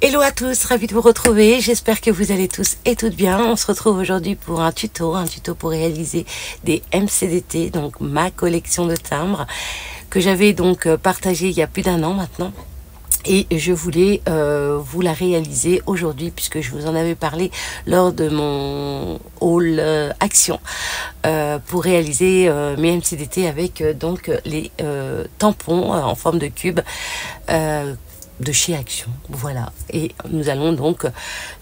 Hello à tous, ravi de vous retrouver, j'espère que vous allez tous et toutes bien. On se retrouve aujourd'hui pour un tuto pour réaliser des MCDT, donc ma collection de timbres, que j'avais donc partagée il y a plus d'1 an maintenant. Et je voulais vous la réaliser aujourd'hui puisque je vous en avais parlé lors de mon haul action pour réaliser mes MCDT avec donc les tampons en forme de cube de chez Action, voilà. Et nous allons donc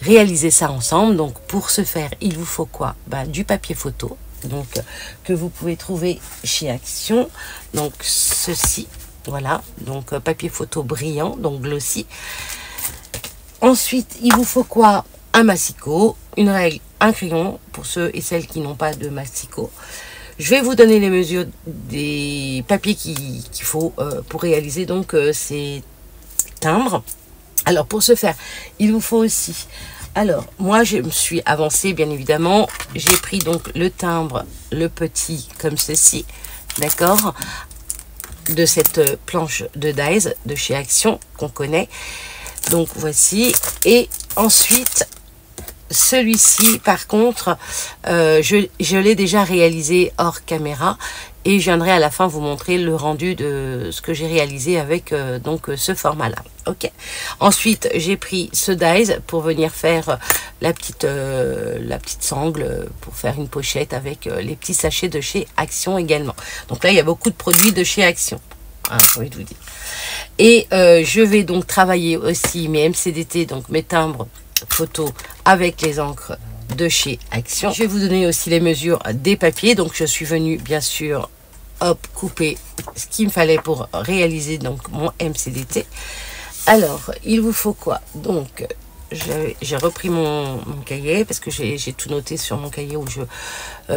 réaliser ça ensemble. Donc pour ce faire, il vous faut quoi? Du papier photo, donc que vous pouvez trouver chez Action. Donc ceci, voilà, donc papier photo brillant, donc glossy. Ensuite, il vous faut quoi? Un massicot, une règle, un crayon pour ceux et celles qui n'ont pas de massicot. Je vais vous donner les mesures des papiers qu'il faut pour réaliser donc ces timbres. Alors pour ce faire, il vous faut aussi, alors moi je me suis avancée bien évidemment, j'ai pris donc le timbre, le petit comme ceci, d'accord, de cette planche de dies de chez Action qu'on connaît. Donc voici, et ensuite celui-ci par contre je l'ai déjà réalisé hors caméra et je viendrai à la fin vous montrer le rendu de ce que j'ai réalisé avec donc ce format là. Ok, ensuite j'ai pris ce dies pour venir faire la petite sangle pour faire une pochette avec les petits sachets de chez Action également. Donc là il y a beaucoup de produits de chez Action, j'ai envie de vous dire. Et je vais donc travailler aussi mes MCDT, donc mes timbres photos avec les encres de chez Action. Je vais vous donner aussi les mesures des papiers. Donc je suis venue bien sûr couper ce qu'il me fallait pour réaliser donc mon MCDT. Alors il vous faut quoi? Donc j'ai repris mon cahier parce que j'ai tout noté sur mon cahier où je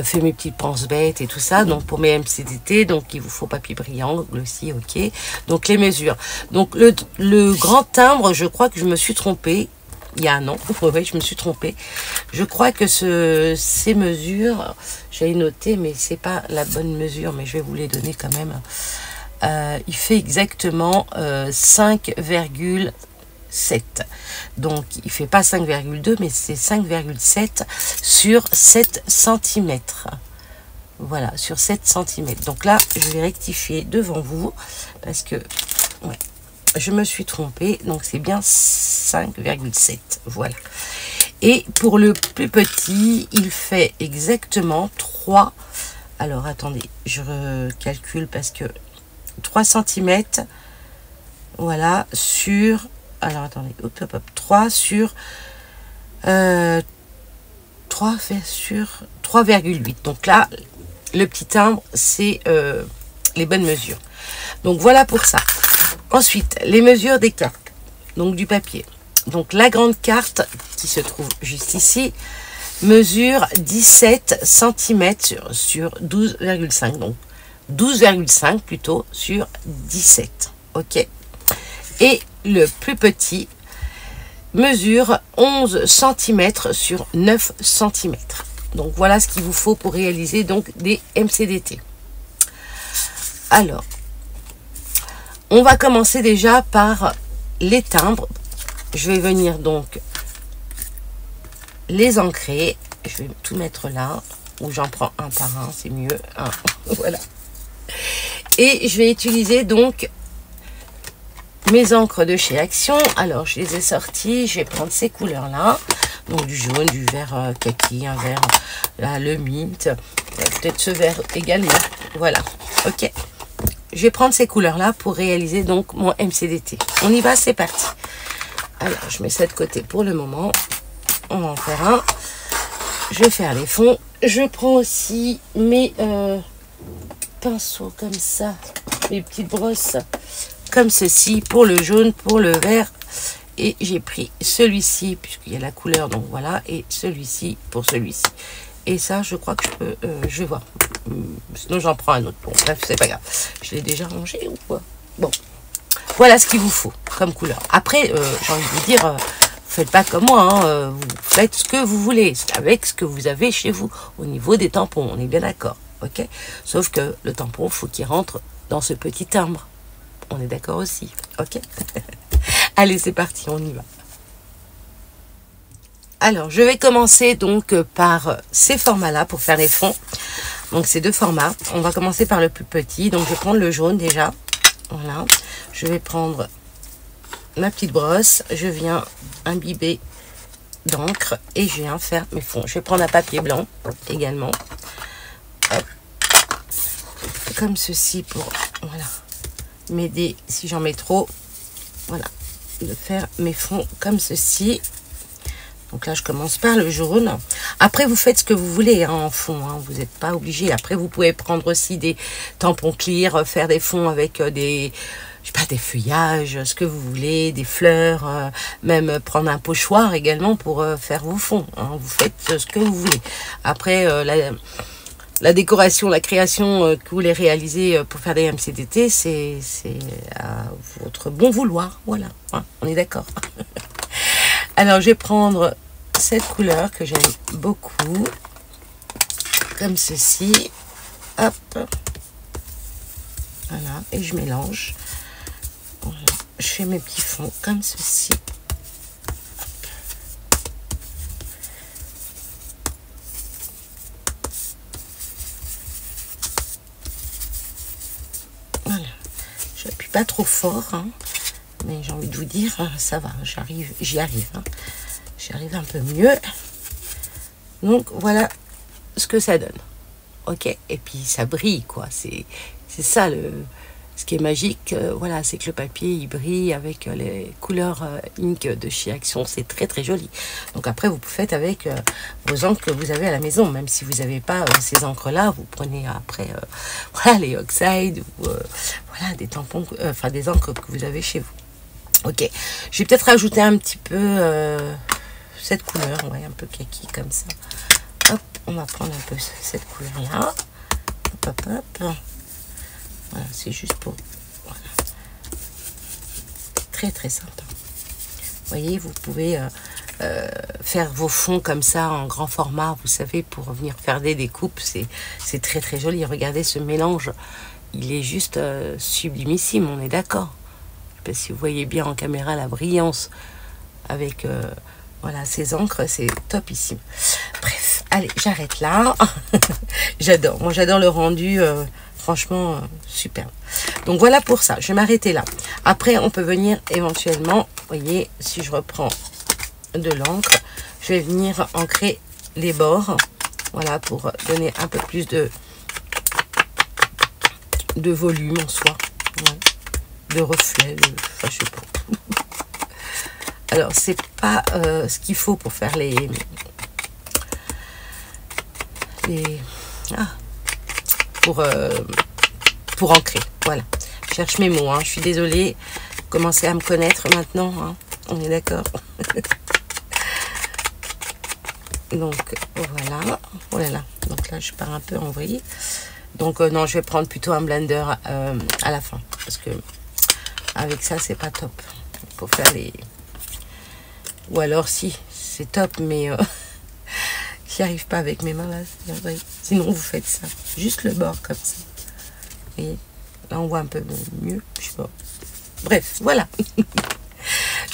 fais mes petites penses bêtes et tout ça. Donc pour mes MCDT, donc il vous faut papier brillant, glossy, ok. Donc les mesures. Donc le grand timbre, je crois que je me suis trompée. Il y a 1 an, ouais, je me suis trompée. Je crois que ces mesures, j'avais noté, mais c'est pas la bonne mesure, mais je vais vous les donner quand même. Il fait exactement 5,7. Donc il fait pas 5,2, mais c'est 5,7 sur 7 cm. Voilà, sur 7 cm. Donc là, je vais rectifier devant vous parce que ouais, je me suis trompée, donc c'est bien 5,7, voilà. Et pour le plus petit, il fait exactement 3, alors attendez, je recalcule parce que 3 cm, voilà, sur, alors attendez, hop, hop, hop, 3 sur 3 fait sur 3,8. Donc là, le petit timbre, c'est les bonnes mesures. Donc voilà pour ça. Ensuite, les mesures des cartes, donc du papier. Donc la grande carte qui se trouve juste ici mesure 17 cm sur 12,5. Donc 12,5 plutôt sur 17. Ok. Et le plus petit mesure 11 cm sur 9 cm. Donc voilà ce qu'il vous faut pour réaliser donc des MCDT. Alors, on va commencer déjà par les timbres. Je vais venir donc les ancrer. Je vais tout mettre là, ou j'en prends un par un, c'est mieux. Voilà. Et je vais utiliser donc mes encres de chez Action. Alors, je les ai sorties. Je vais prendre ces couleurs-là. Donc, du jaune, du vert kaki, un vert, là, le mint. Peut-être ce vert également. Voilà. Ok. Je vais prendre ces couleurs-là pour réaliser donc mon MCDT. On y va, c'est parti. Alors, je mets ça de côté pour le moment. On va en faire un. Je vais faire les fonds. Je prends aussi mes pinceaux comme ça. Mes petites brosses comme ceci pour le jaune, pour le vert. Et j'ai pris celui-ci puisqu'il y a la couleur, donc voilà. Et celui-ci pour celui-ci. Et ça, je crois que je peux, je vais voir. Sinon, j'en prends un autre. Bon, bref, c'est pas grave. Je l'ai déjà rangé ou quoi? Bon, voilà ce qu'il vous faut comme couleur. Après, j'ai envie de vous dire, faites pas comme moi. Hein, vous faites ce que vous voulez avec ce que vous avez chez vous au niveau des tampons. On est bien d'accord, ok? Sauf que le tampon, faut qu'il rentre dans ce petit timbre. On est d'accord aussi, ok? Allez, c'est parti, on y va. Alors, je vais commencer donc par ces formats-là pour faire les fonds. Donc, ces deux formats. On va commencer par le plus petit. Donc, je vais prendre le jaune déjà. Voilà. Je vais prendre ma petite brosse. Je viens imbiber d'encre et je viens faire mes fonds. Je vais prendre un papier blanc également. Hop. Comme ceci pour, voilà, m'aider si j'en mets trop. Voilà. De faire mes fonds comme ceci. Donc là, je commence par le jaune. Après, vous faites ce que vous voulez hein, en fond. Hein. Vous n'êtes pas obligé. Après, vous pouvez prendre aussi des tampons clear, faire des fonds avec des, je sais pas, des feuillages, ce que vous voulez, des fleurs, même prendre un pochoir également pour faire vos fonds. Hein. Vous faites ce que vous voulez. Après, la décoration, la création que vous voulez réaliser pour faire des MCDT, c'est à votre bon vouloir. Voilà, hein, on est d'accord. Alors, je vais prendre cette couleur que j'aime beaucoup, comme ceci. Hop. Voilà, et je mélange. Voilà. Je fais mes petits fonds comme ceci. Hop. Voilà. Je n'appuie pas trop fort, hein. Mais j'ai envie de vous dire, ça va, j'y arrive. Hein. J'y arrive un peu mieux. Donc, voilà ce que ça donne. Ok, et puis ça brille, quoi. C'est ça, ce qui est magique. Voilà, c'est que le papier, il brille avec les couleurs ink de chez Action. C'est très, très joli. Donc après, vous faites avec vos encres que vous avez à la maison. Même si vous n'avez pas ces encres-là, vous prenez après voilà, les Oxide ou voilà, des tampons, enfin des encres que vous avez chez vous. Ok, je vais peut-être rajouter un petit peu cette couleur, ouais, un peu kaki comme ça. Hop, on va prendre un peu cette couleur-là. Hop, hop, hop. Voilà, c'est juste pour... Voilà. Très, très sympa. Vous voyez, vous pouvez faire vos fonds comme ça en grand format, vous savez, pour venir faire des découpes. C'est très, très joli. Regardez ce mélange. Il est juste sublimissime, on est d'accord. Si vous voyez bien en caméra la brillance avec voilà, ces encres, c'est topissime. Bref, allez, j'arrête là. J'adore, moi j'adore le rendu, franchement super. Donc voilà pour ça, je vais m'arrêter là. Après, on peut venir éventuellement, vous voyez, si je reprends de l'encre, je vais venir ancrer les bords, voilà, pour donner un peu plus de volume en soi. Ouais. De reflets, enfin je sais pas. Alors c'est pas ce qu'il faut pour faire pour ancrer. Voilà. Je cherche mes mots. Hein. Je suis désolée. Vous commencez à me connaître maintenant. Hein. On est d'accord. Donc voilà. Oh là là. Donc là je pars un peu en vrille. Donc non, je vais prendre plutôt un blender à la fin parce que avec ça, c'est pas top. Pour faire les... Ou alors, si, c'est top, mais j'y arrive pas avec mes mains, là. Sinon, vous faites ça. Juste le bord, comme ça. Et là, on voit un peu mieux. Je sais pas. Bref, voilà.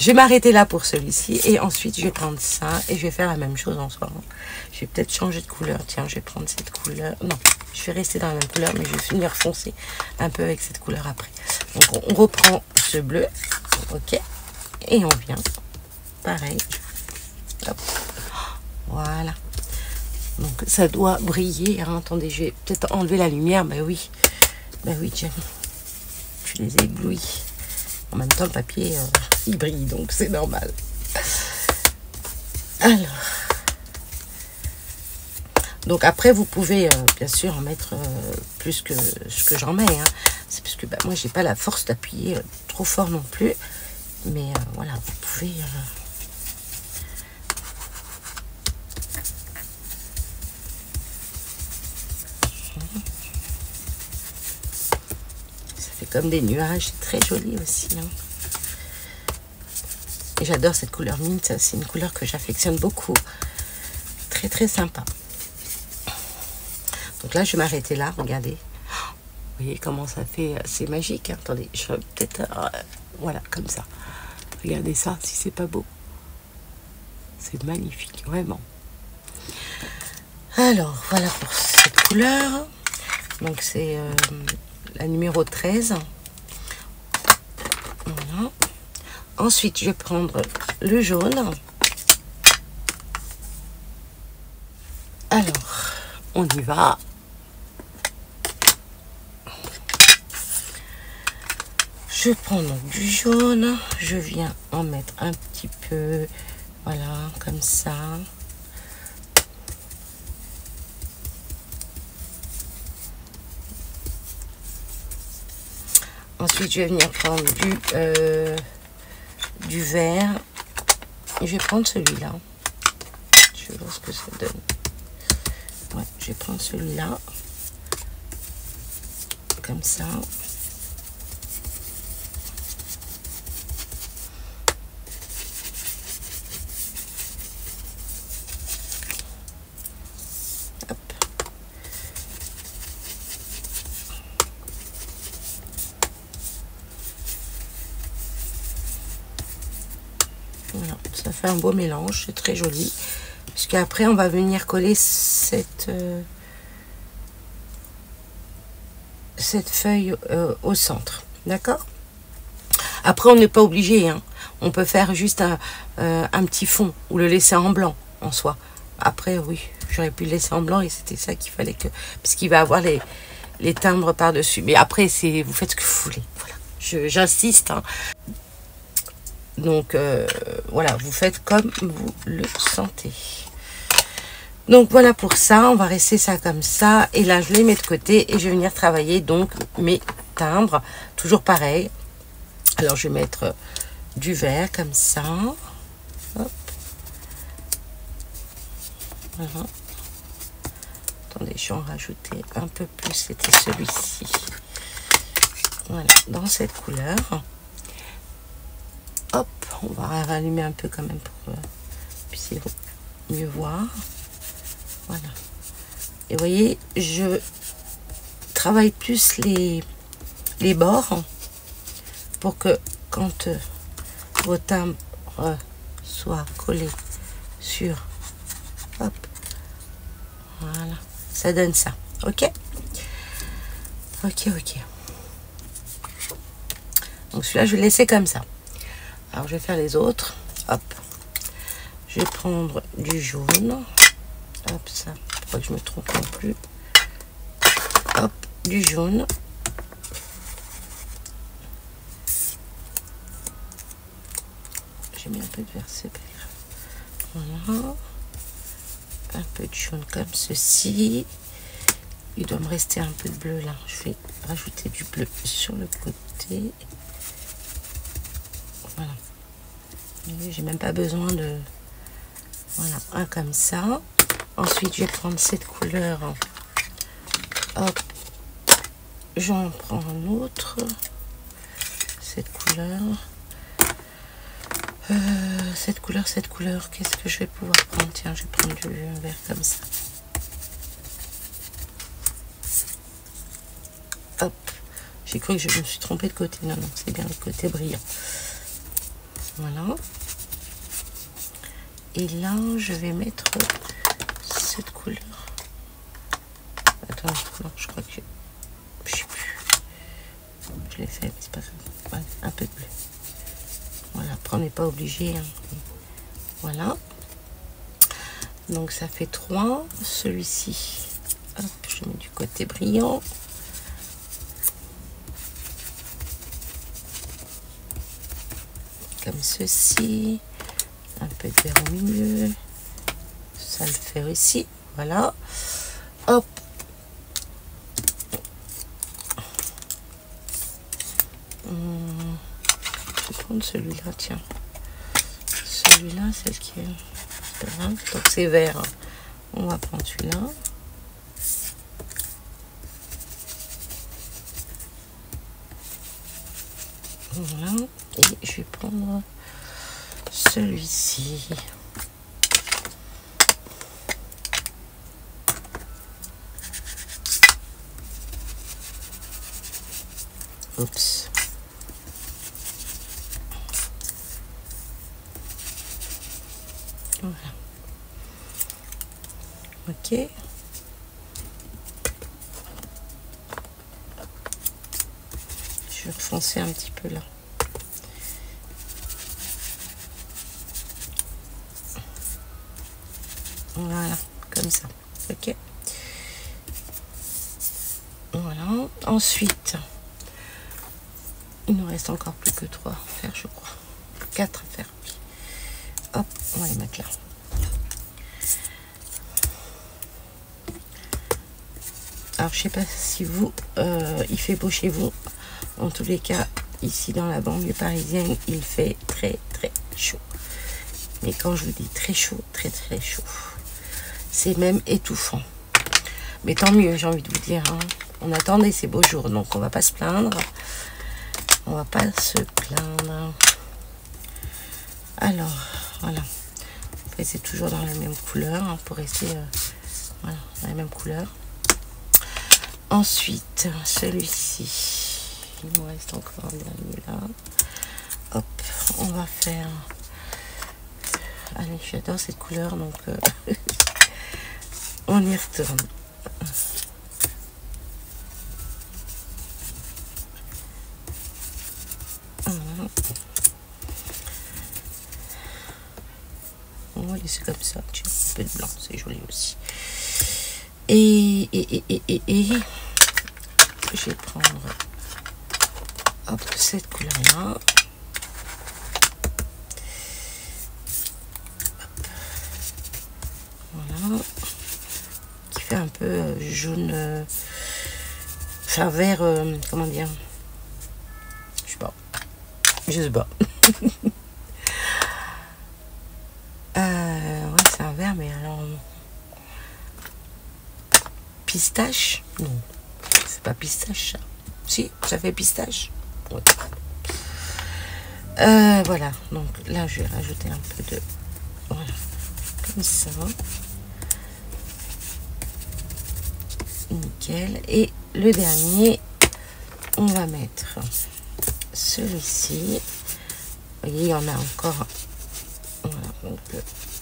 Je vais m'arrêter là pour celui-ci. Et ensuite, je vais prendre ça. Et je vais faire la même chose en soi. Je vais peut-être changer de couleur. Tiens, je vais prendre cette couleur. Non, je vais rester dans la même couleur, mais je vais finir foncer un peu avec cette couleur après. Donc, on reprend ce bleu. Ok. Et on vient. Pareil. Hop. Voilà. Donc, ça doit briller. Hein. Attendez, je vais peut-être enlever la lumière. Ben oui. Ben oui, tiens. Je les ai éblouis. En même temps, le papier, il brille, donc c'est normal. Alors. Donc après, vous pouvez, bien sûr, en mettre plus que ce que j'en mets. Hein. C'est parce que bah, moi, j'ai pas la force d'appuyer trop fort non plus. Mais voilà, vous pouvez... Ça fait comme des nuages, c'est très joli aussi. Hein. Et j'adore cette couleur mint, c'est une couleur que j'affectionne beaucoup. Très très sympa. Donc là, je vais m'arrêter là, regardez. Vous voyez comment ça fait, c'est magique. Hein. Attendez, je vais peut-être... voilà, comme ça. Regardez ça, si c'est pas beau. C'est magnifique, vraiment. Alors, voilà pour cette couleur. Donc, c'est la numéro 13. Voilà. Ensuite, je vais prendre le jaune. Alors, on y va. Je prends donc du jaune. Je viens en mettre un petit peu. Voilà, comme ça. Ensuite, je vais venir prendre du vert. Et je vais prendre celui-là. Je vais voir ce que ça donne. Ouais, je vais prendre celui-là. Comme ça. Hop. Voilà, ça fait un beau mélange, c'est très joli. Puisqu'après, on va venir coller cette feuille au centre. D'accord? Après, on n'est pas obligé. Hein. On peut faire juste un petit fond ou le laisser en blanc en soi. Après, oui, j'aurais pu le laisser en blanc et c'était ça qu'il fallait que... Parce qu'il va avoir les timbres par-dessus. Mais après, vous faites ce que vous voulez. Voilà. J'insiste. Hein. Donc, voilà, vous faites comme vous le sentez. Donc, voilà pour ça. On va rester ça comme ça. Et là, je les mets de côté et je vais venir travailler donc mes timbres. Toujours pareil. Alors, je vais mettre du vert comme ça. Hop. Voilà. Attendez, je vais en rajouter un peu plus. C'était celui-ci. Voilà, dans cette couleur. Hop, on va rallumer un peu quand même pour puissiez mieux voir. Voilà. Et vous voyez, je travaille plus les bords pour que quand vos timbres soient collés sur... Hop. Voilà. Ça donne ça. Ok? Ok, ok. Donc celui-là, je vais le laisser comme ça. Alors, je vais faire les autres. Hop. Je vais prendre du jaune. Hop, ça. Pour pas que je me trompe non plus. Hop, du jaune. J'ai mis un peu de vert, c'est pas grave. Voilà. Un peu de jaune comme ceci. Il doit me rester un peu de bleu là. Je vais rajouter du bleu sur le côté. Voilà. J'ai même pas besoin de... Voilà, un comme ça. Ensuite, je vais prendre cette couleur. Hop. J'en prends un autre. Cette couleur. Cette couleur. Qu'est-ce que je vais pouvoir prendre? Tiens, je vais prendre du vert comme ça. Hop. J'ai cru que je me suis trompée de côté. Non, non, c'est bien le côté brillant. Voilà. Et là, je vais mettre cette couleur. Attends, non, je crois que je sais plus. Je l'ai fait, mais c'est pas grave. Voilà, un peu de bleu. Voilà, après on n'est pas obligé. Hein. Voilà. Donc ça fait 3. Celui-ci, hop, je mets du côté brillant. Comme ceci. Un peu de vert au milieu. Ça le fait aussi. Voilà. Hop. Je vais prendre celui-là, tiens. Celui-là, c'est ce qui est... Donc c'est vert. On va prendre celui-là. Voilà. Et je vais prendre celui-ci. Oups. Voilà. ok. Je vais refoncer un petit peu là. Voilà, comme ça. Ok. Voilà. Ensuite, il nous reste encore plus que 3 à faire, je crois. 4 à faire. Hop, on va les mettre là. Alors, je sais pas si vous, il fait beau chez vous. En tous les cas, ici dans la banlieue parisienne, il fait très très chaud. Mais quand je vous dis très chaud, très très chaud, c'est même étouffant. Mais tant mieux, j'ai envie de vous dire. Hein. On attendait ces beaux jours, donc on va pas se plaindre. On va pas se plaindre. Alors, voilà. Après, c'est toujours dans la même couleur, hein, pour rester voilà, dans la même couleur. Ensuite, celui-ci. Il nous reste encore un dernier là. Hop, on va faire... Allez, j'adore cette couleur, donc on y retourne. On va laisser comme ça. Tiens, un peu de blanc, c'est joli aussi. Et je vais prendre hop, cette couleur-là. Voilà. Qui fait un peu jaune, enfin vert, comment dire, je sais pas. Ouais, c'est un vert, mais alors pistache, non, c'est pas pistache ça. Si, ça fait pistache. Ouais. Voilà, donc là je vais rajouter un peu de, voilà, comme ça. Nickel. Et le dernier, on va mettre celui-ci. Vous voyez, il y en a encore. Voilà, donc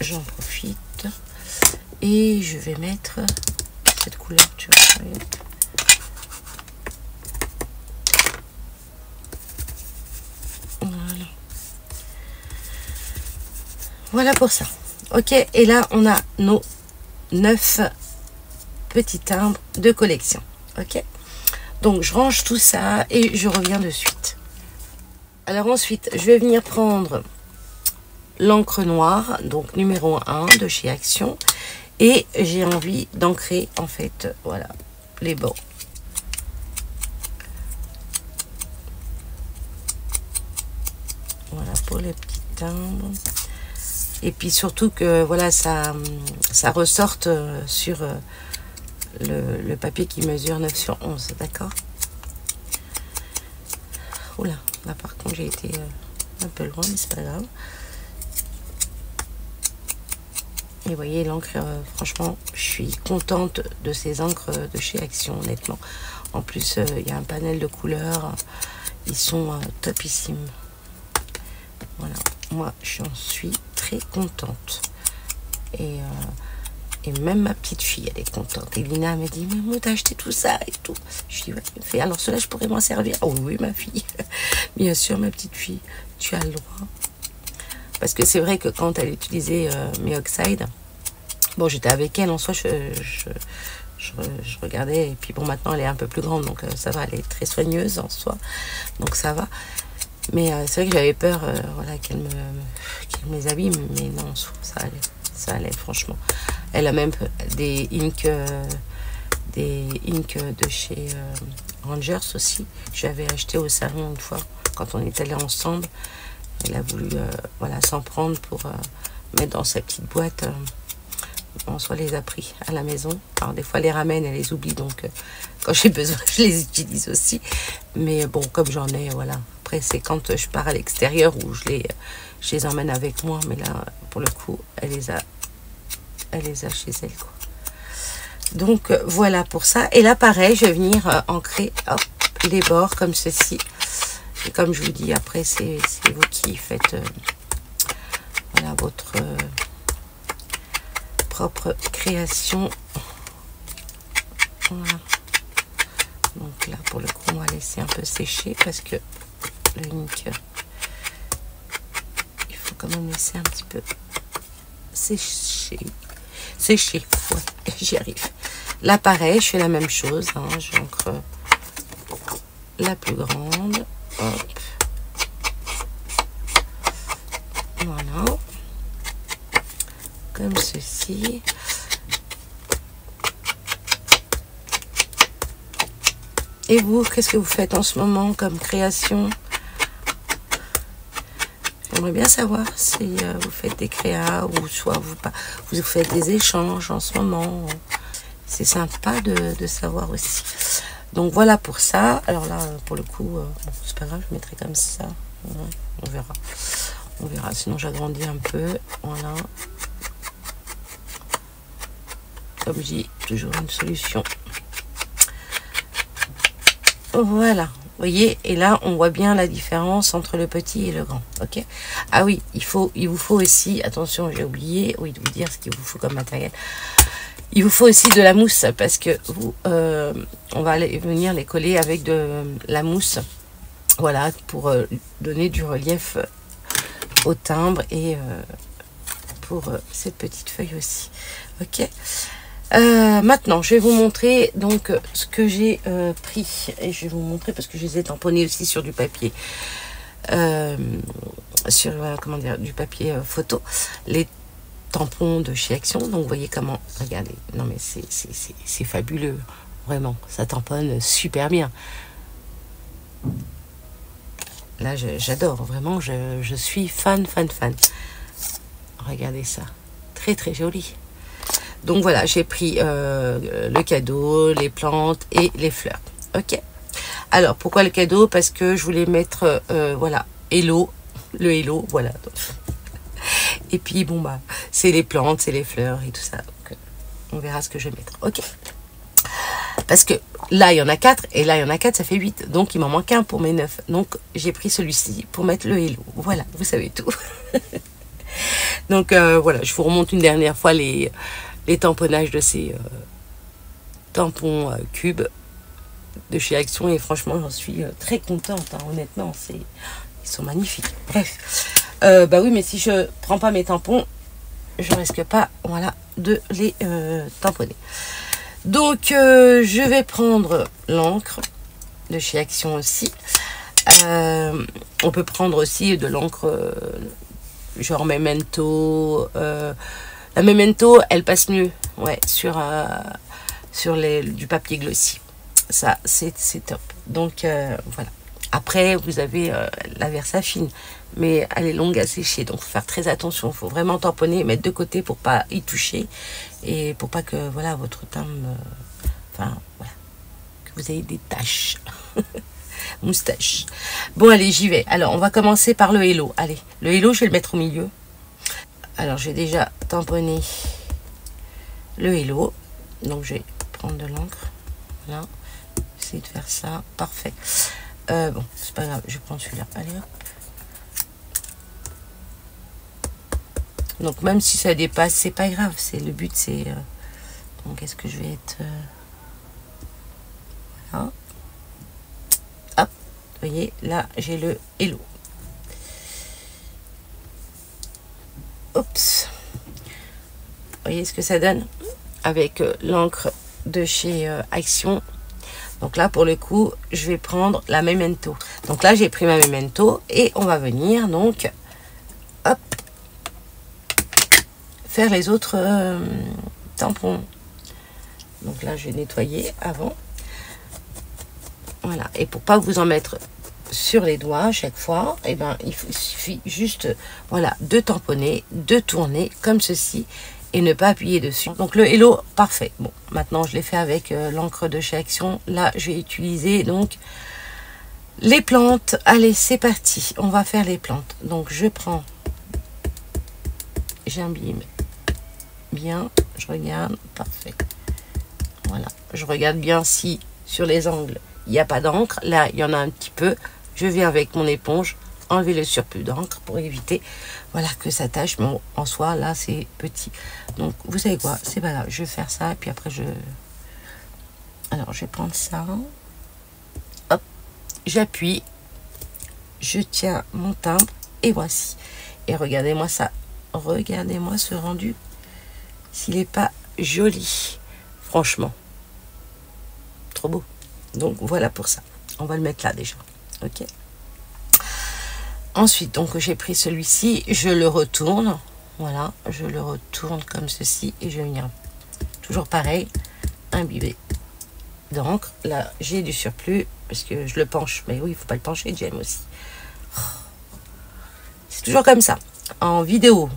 j'en profite. Et je vais mettre cette couleur, tu vois. Voilà. Voilà pour ça. Ok, et là, on a nos 9 petits timbres de collection. Ok, donc je range tout ça et je reviens de suite. Alors ensuite, je vais venir prendre l'encre noire, donc numéro 1 de chez Action, et j'ai envie d'ancrer en fait, voilà, les bords. Voilà pour les petits timbres. Et puis surtout que voilà, ça ressorte sur le papier qui mesure 9 sur 11, d'accord? Oula, là par contre j'ai été un peu loin, mais c'est pas grave. Et vous voyez l'encre, franchement, je suis contente de ces encres de chez Action, honnêtement. En plus, il y a un panel de couleurs, ils sont topissimes. Voilà, moi j'en suis très contente. Et même ma petite fille, elle est contente. Et Lina me dit, mais moi, t'as acheté tout ça et tout. Je dis, ouais, alors cela, je pourrais m'en servir. Oh oui, ma fille. Bien sûr, ma petite fille, tu as le droit. Parce que c'est vrai que quand elle utilisait mes Oxide, bon, j'étais avec elle, en soi, je regardais. Et puis bon, maintenant, elle est un peu plus grande, donc ça va, elle est très soigneuse en soi. Donc ça va. Mais c'est vrai que j'avais peur, voilà, qu'elle me les abîme. Mais non, ça allait. Ça allait, franchement. Elle a même des inks de chez Rangers aussi. Je l'avais acheté au salon une fois quand on est allés ensemble. Elle a voulu voilà, s'en prendre pour mettre dans sa petite boîte. On soit les a pris à la maison. Alors des fois, elle les ramène, elle les oublie. Donc quand j'ai besoin, je les utilise aussi. Mais bon, comme j'en ai, voilà. Après, c'est quand je pars à l'extérieur où je les emmène avec moi. Mais là, pour le coup, elle les a chez elle, quoi. Donc voilà pour ça. Et là pareil, je vais venir ancrer hop, les bords comme ceci. Et comme je vous dis, après c'est vous qui faites voilà, votre propre création. Voilà. Donc là, pour le coup, on va laisser un peu sécher parce que le ink, il faut quand même laisser un petit peu sécher. Sécher, ouais, j'y arrive. Là, pareil, je fais la même chose. Hein, j'encre la plus grande. Hop. Voilà. Comme ceci. Et vous, qu'est-ce que vous faites en ce moment comme création? J'aimerais bien savoir si vous faites des créas ou soit vous faites des échanges en ce moment. C'est sympa de savoir aussi. Donc voilà pour ça. Alors là, pour le coup, bon, c'est pas grave, je mettrai comme ça. Ouais, on verra. On verra, sinon j'agrandis un peu. Voilà. Comme je dis, toujours une solution. Voilà, vous voyez, et là on voit bien la différence entre le petit et le grand. Ok. Ah oui, il vous faut aussi, attention, j'ai oublié, oui, de vous dire ce qu'il vous faut comme matériel. Il vous faut aussi de la mousse parce que vous, on va venir les coller avec de la mousse. Voilà, pour donner du relief au timbre et pour cette petite feuille aussi. Ok. Maintenant, je vais vous montrer donc ce que j'ai pris et je vais vous montrer parce que je les ai tamponnés aussi sur du papier, sur comment dire, du papier photo, les tampons de chez Action. Donc, vous voyez comment, regardez, non mais c'est fabuleux, vraiment, ça tamponne super bien. Là, j'adore, vraiment, je suis fan. Regardez ça, très joli. Donc voilà, j'ai pris le cadeau, les plantes et les fleurs. Ok. Alors, pourquoi le cadeau? Parce que je voulais mettre, voilà, Hello, le Hello, voilà. Et puis, bon, bah, c'est les plantes, c'est les fleurs et tout ça. Donc, on verra ce que je vais mettre. Ok. Parce que là, il y en a 4, et là, il y en a 4, ça fait 8. Donc, il m'en manque un pour mes 9. Donc, j'ai pris celui-ci pour mettre le Hello. Voilà, vous savez tout. Donc, voilà, je vous remonte une dernière fois les tamponnages de ces tampons cubes de chez Action. Et franchement, j'en suis très contente, hein, honnêtement. Ils sont magnifiques. Bref. Bah oui, mais si je prends pas mes tampons, je risque pas, voilà, de les tamponner. Donc, je vais prendre l'encre de chez Action aussi. On peut prendre aussi de l'encre genre Memento. La Memento, elle passe mieux, ouais, sur du papier glossy. Ça, c'est top. Donc, voilà. Après, vous avez la Versafine, mais elle est longue à sécher, donc faut faire très attention. Il faut vraiment tamponner, mettre de côté pour pas y toucher et pour pas que, voilà, votre timbre, enfin, voilà, que vous ayez des taches. Moustache. Bon, allez, j'y vais. Alors, on va commencer par le Hello. Allez, le Hello, je vais le mettre au milieu. Alors, j'ai déjà tamponné le Hello. Donc, je vais prendre de l'encre. Voilà. Essayer de faire ça. Parfait. Bon, c'est pas grave. Je vais prendre celui-là. Allez, hop. Donc, même si ça dépasse, c'est pas grave. Le but, c'est... Donc, est-ce que je vais être... Voilà. Hop. Vous voyez, là, j'ai le Hello. Oups. Vous voyez ce que ça donne avec l'encre de chez Action. Donc là, pour le coup, je vais prendre la Memento. Donc là, j'ai pris ma Memento et on va venir donc, hop, faire les autres tampons. Donc là, je vais nettoyer avant. Voilà. Et pour pas vous en mettre sur les doigts à chaque fois, et ben, il suffit juste, voilà, de tamponner, de tourner comme ceci et ne pas appuyer dessus. Donc le Hello, parfait. Bon, maintenant je l'ai fait avec l'encre de chez Action. Là, je vais utiliser donc les plantes. Allez, c'est parti. On va faire les plantes. Donc je prends, j'imbibe bien, je regarde, parfait. Voilà, je regarde bien si sur les angles il n'y a pas d'encre. Là, il y en a un petit peu. Je viens avec mon éponge, enlever le surplus d'encre pour éviter, voilà, que ça tâche. Mais en soi, là, c'est petit. Donc, vous savez quoi, c'est pas grave. Je vais faire ça et puis après, alors, je vais prendre ça. Hop, j'appuie. Je tiens mon timbre et voici. Et regardez-moi ça. Regardez-moi ce rendu. S'il n'est pas joli. Franchement. Trop beau. Donc, voilà pour ça. On va le mettre là déjà. Ok. Ensuite, donc j'ai pris celui-ci, je le retourne, voilà, je le retourne comme ceci et je vais venir toujours pareil, imbiber d'encre. Là, j'ai du surplus parce que je le penche, mais oui, il faut pas le pencher, j'aime aussi. C'est toujours comme ça. En vidéo,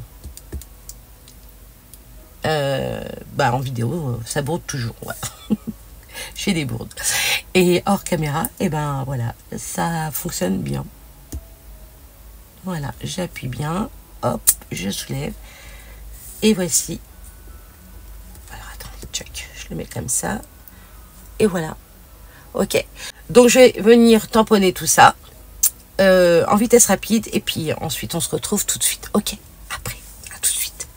en vidéo, ça bourde toujours. Ouais. Je fais des bourdes. Et hors caméra, et ben voilà, ça fonctionne bien. Voilà, j'appuie bien, hop, je soulève, et voici. Alors attendez, check, je le mets comme ça, et voilà. Ok, donc je vais venir tamponner tout ça en vitesse rapide, et puis ensuite on se retrouve tout de suite. Ok, après, à tout de suite.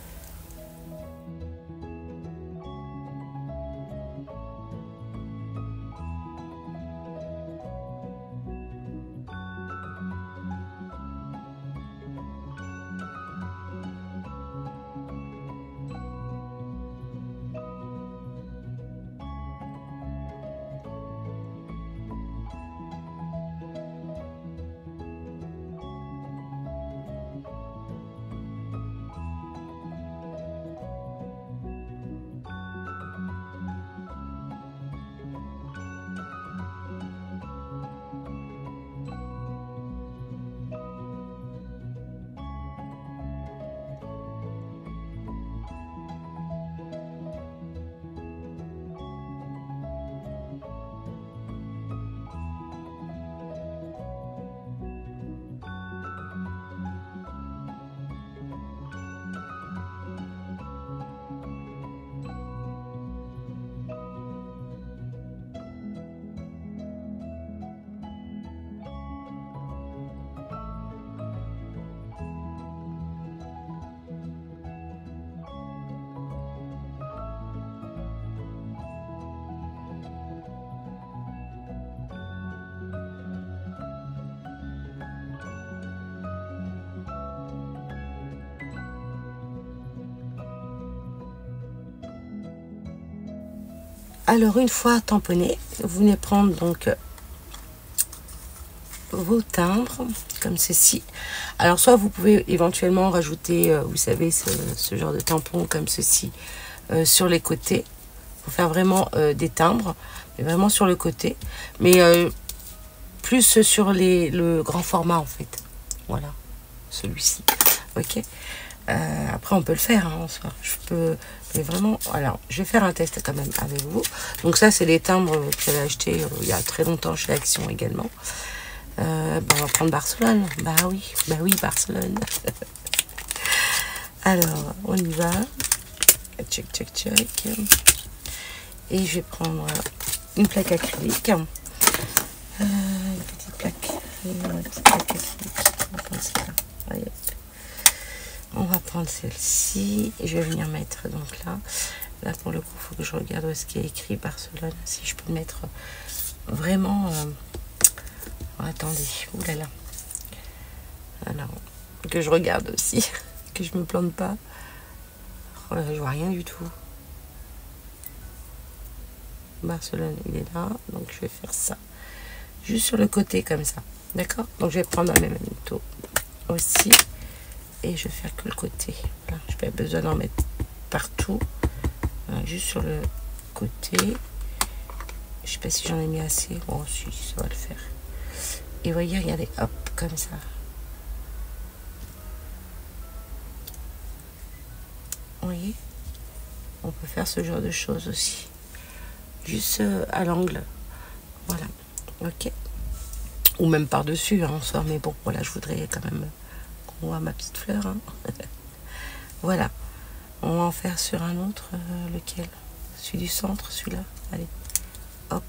Alors une fois tamponné, vous venez prendre donc vos timbres comme ceci. Alors soit vous pouvez éventuellement rajouter, vous savez, ce genre de tampon comme ceci sur les côtés pour faire vraiment des timbres, mais vraiment sur le côté, mais plus sur le grand format en fait. Voilà, celui-ci. Ok. Après on peut le faire hein, en soi. Je peux, mais vraiment, alors je vais faire un test quand même avec vous. Donc ça c'est les timbres que j'avais acheté il y a très longtemps chez Action également. On va prendre Barcelone. Bah oui Barcelone. Alors on y va. Check check check. Et je vais prendre une plaque acrylique. Une petite plaque. On va prendre celle-là. Allez. On va prendre celle-ci et je vais venir mettre donc là pour le coup il faut que je regarde où est-ce qu'il y a écrit Barcelone, si je peux le mettre vraiment attendez, oulala, alors que je regarde aussi que je me plante pas. Oh là, je vois rien du tout. Barcelone il est là, donc je vais faire ça juste sur le côté comme ça, d'accord. Donc je vais prendre un memento aussi et je vais faire que le côté. Voilà, je n'ai pas besoin d'en mettre partout. Voilà, juste sur le côté. Je sais pas si j'en ai mis assez. Bon, si, ça va le faire. Et vous voyez, regardez, hop, comme ça. Vous voyez, on peut faire ce genre de choses aussi. Juste à l'angle. Voilà, ok. Ou même par-dessus, hein, en soi. Mais bon, voilà, je voudrais quand même qu'on voit ma petite fleur. Hein. Voilà. On va en faire sur un autre. Lequel? Celui du centre, celui-là. Allez, hop.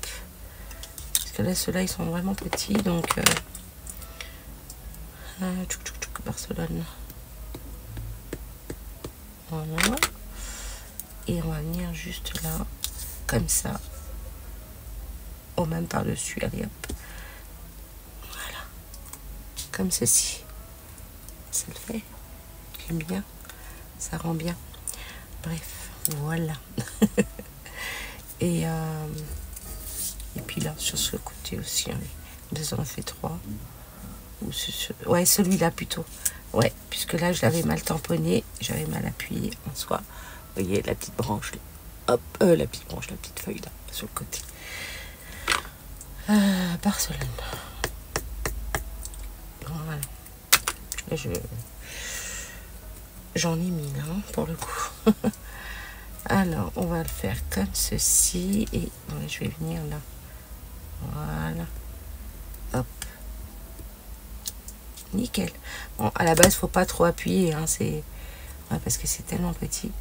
Parce que là, ceux-là, ils sont vraiment petits. Donc, Barcelone. Voilà. Et on va venir juste là, comme ça. Au même par-dessus, allez hop. Voilà. Comme ceci. Ça le fait. J'aime bien. Ça rend bien. Bref, voilà. Et puis là, sur ce côté aussi, hein, nous en a fait 3. Ouais, celui-là plutôt. Ouais, puisque là, je l'avais mal tamponné, j'avais mal appuyé en soi. Vous voyez, la petite branche, hop, la petite branche, la petite feuille là, sur le côté. Barcelone. Voilà. Là, j'en ai mis là, pour le coup. Alors, on va le faire comme ceci. Et ouais, je vais venir là. Voilà. Hop. Nickel. Bon, à la base, faut pas trop appuyer. Hein, ouais, parce que c'est tellement petit.